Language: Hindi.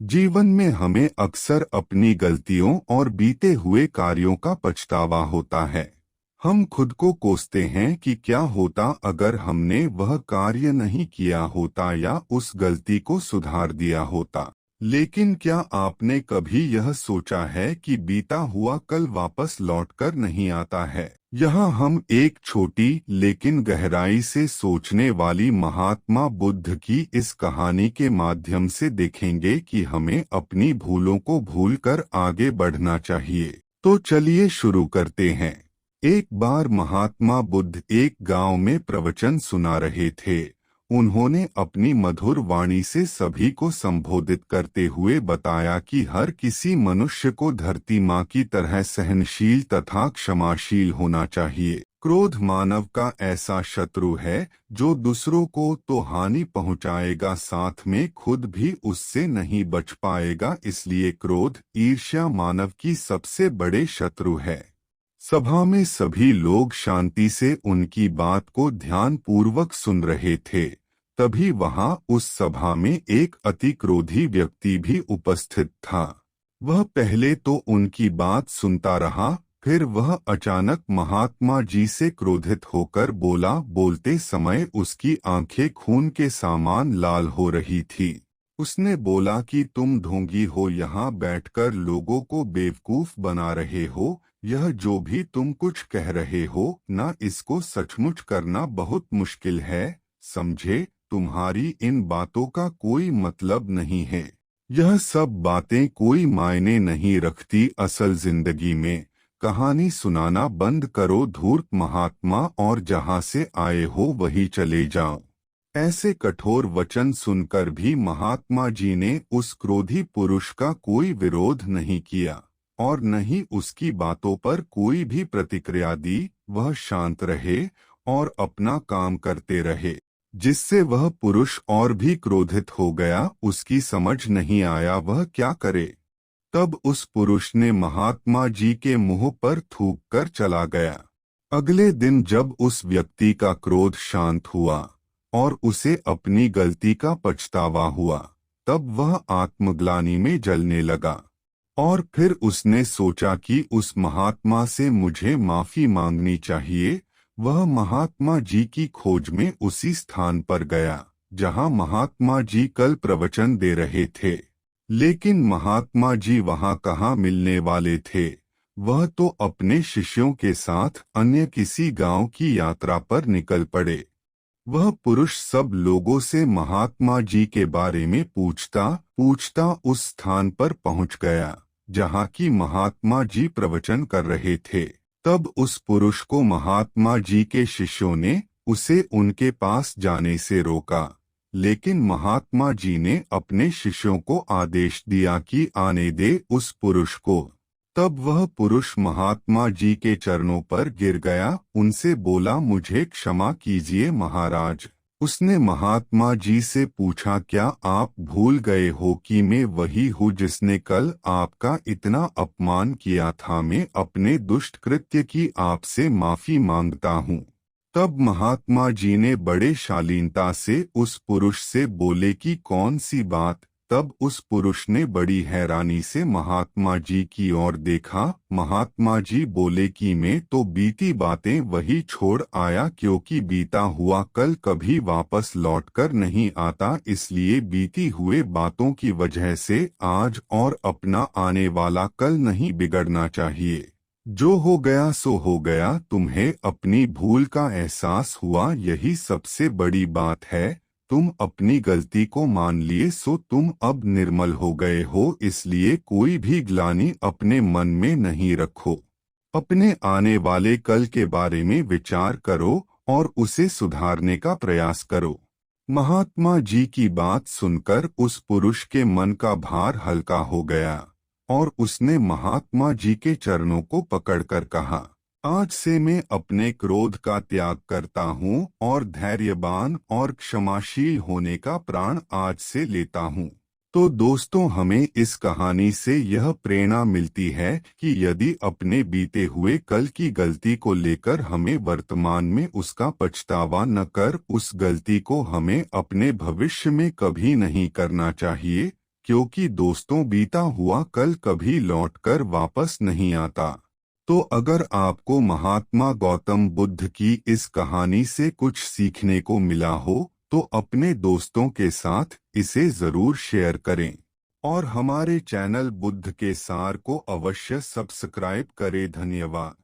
जीवन में हमें अक्सर अपनी गलतियों और बीते हुए कार्यों का पछतावा होता है। हम खुद को कोसते हैं कि क्या होता अगर हमने वह कार्य नहीं किया होता या उस गलती को सुधार दिया होता। लेकिन क्या आपने कभी यह सोचा है कि बीता हुआ कल वापस लौटकर नहीं आता है? यहाँ हम एक छोटी लेकिन गहराई से सोचने वाली महात्मा बुद्ध की इस कहानी के माध्यम से देखेंगे कि हमें अपनी भूलों को भूलकर आगे बढ़ना चाहिए। तो चलिए शुरू करते हैं। एक बार महात्मा बुद्ध एक गांव में प्रवचन सुना रहे थे। उन्होंने अपनी मधुर वाणी से सभी को संबोधित करते हुए बताया कि हर किसी मनुष्य को धरती माँ की तरह सहनशील तथा क्षमाशील होना चाहिए। क्रोध मानव का ऐसा शत्रु है जो दूसरों को तो हानि पहुँचाएगा, साथ में खुद भी उससे नहीं बच पाएगा। इसलिए क्रोध, ईर्ष्या मानव की सबसे बड़े शत्रु है। सभा में सभी लोग शांति से उनकी बात को ध्यान पूर्वक सुन रहे थे। तभी वहां उस सभा में एक अति क्रोधी व्यक्ति भी उपस्थित था। वह पहले तो उनकी बात सुनता रहा, फिर वह अचानक महात्मा जी से क्रोधित होकर बोला। बोलते समय उसकी आंखें खून के समान लाल हो रही थी। उसने बोला कि तुम ढोंगी हो, यहाँ बैठकर लोगों को बेवकूफ बना रहे हो। यह जो भी तुम कुछ कह रहे हो ना, इसको सचमुच करना बहुत मुश्किल है। समझे, तुम्हारी इन बातों का कोई मतलब नहीं है। यह सब बातें कोई मायने नहीं रखती असल जिंदगी में। कहानी सुनाना बंद करो धूर्त महात्मा, और जहाँ से आए हो वही चले जाओ। ऐसे कठोर वचन सुनकर भी महात्मा जी ने उस क्रोधी पुरुष का कोई विरोध नहीं किया और न ही उसकी बातों पर कोई भी प्रतिक्रिया दी। वह शांत रहे और अपना काम करते रहे, जिससे वह पुरुष और भी क्रोधित हो गया। उसकी समझ नहीं आया वह क्या करे। तब उस पुरुष ने महात्मा जी के मुंह पर थूक कर चला गया। अगले दिन जब उस व्यक्ति का क्रोध शांत हुआ और उसे अपनी गलती का पछतावा हुआ, तब वह आत्मग्लानि में जलने लगा। और फिर उसने सोचा कि उस महात्मा से मुझे माफी मांगनी चाहिए। वह महात्मा जी की खोज में उसी स्थान पर गया जहां महात्मा जी कल प्रवचन दे रहे थे। लेकिन महात्मा जी वहां कहाँ मिलने वाले थे। वह तो अपने शिष्यों के साथ अन्य किसी गांव की यात्रा पर निकल पड़े। वह पुरुष सब लोगों से महात्मा जी के बारे में पूछता पूछता उस स्थान पर पहुंच गया जहां की महात्मा जी प्रवचन कर रहे थे। तब उस पुरुष को महात्मा जी के शिष्यों ने उसे उनके पास जाने से रोका, लेकिन महात्मा जी ने अपने शिष्यों को आदेश दिया कि आने दे उस पुरुष को। तब वह पुरुष महात्मा जी के चरणों पर गिर गया, उनसे बोला, मुझे क्षमा कीजिए महाराज। उसने महात्मा जी से पूछा, क्या आप भूल गए हो कि मैं वही हूँ जिसने कल आपका इतना अपमान किया था? मैं अपने दुष्ट कृत्य की आपसे माफी मांगता हूँ। तब महात्मा जी ने बड़े शालीनता से उस पुरुष से बोले कि कौन सी बात? तब उस पुरुष ने बड़ी हैरानी से महात्मा जी की ओर देखा। महात्मा जी बोले कि मैं तो बीती बातें वही छोड़ आया, क्योंकि बीता हुआ कल कभी वापस लौटकर नहीं आता। इसलिए बीती हुए बातों की वजह से आज और अपना आने वाला कल नहीं बिगड़ना चाहिए। जो हो गया सो हो गया। तुम्हें अपनी भूल का एहसास हुआ, यही सबसे बड़ी बात है। तुम अपनी गलती को मान लिए, सो तुम अब निर्मल हो गए हो। इसलिए कोई भी ग्लानि अपने मन में नहीं रखो। अपने आने वाले कल के बारे में विचार करो और उसे सुधारने का प्रयास करो। महात्मा जी की बात सुनकर उस पुरुष के मन का भार हल्का हो गया और उसने महात्मा जी के चरणों को पकड़कर कहा, आज से मैं अपने क्रोध का त्याग करता हूँ और धैर्यवान और क्षमाशील होने का प्रण आज से लेता हूँ। तो दोस्तों, हमें इस कहानी से यह प्रेरणा मिलती है कि यदि अपने बीते हुए कल की गलती को लेकर हमें वर्तमान में उसका पछतावा न कर, उस गलती को हमें अपने भविष्य में कभी नहीं करना चाहिए, क्योंकि दोस्तों बीता हुआ कल कभी लौटकर वापस नहीं आता। तो अगर आपको महात्मा गौतम बुद्ध की इस कहानी से कुछ सीखने को मिला हो तो अपने दोस्तों के साथ इसे जरूर शेयर करें और हमारे चैनल बुद्ध के सार को अवश्य सब्सक्राइब करें। धन्यवाद।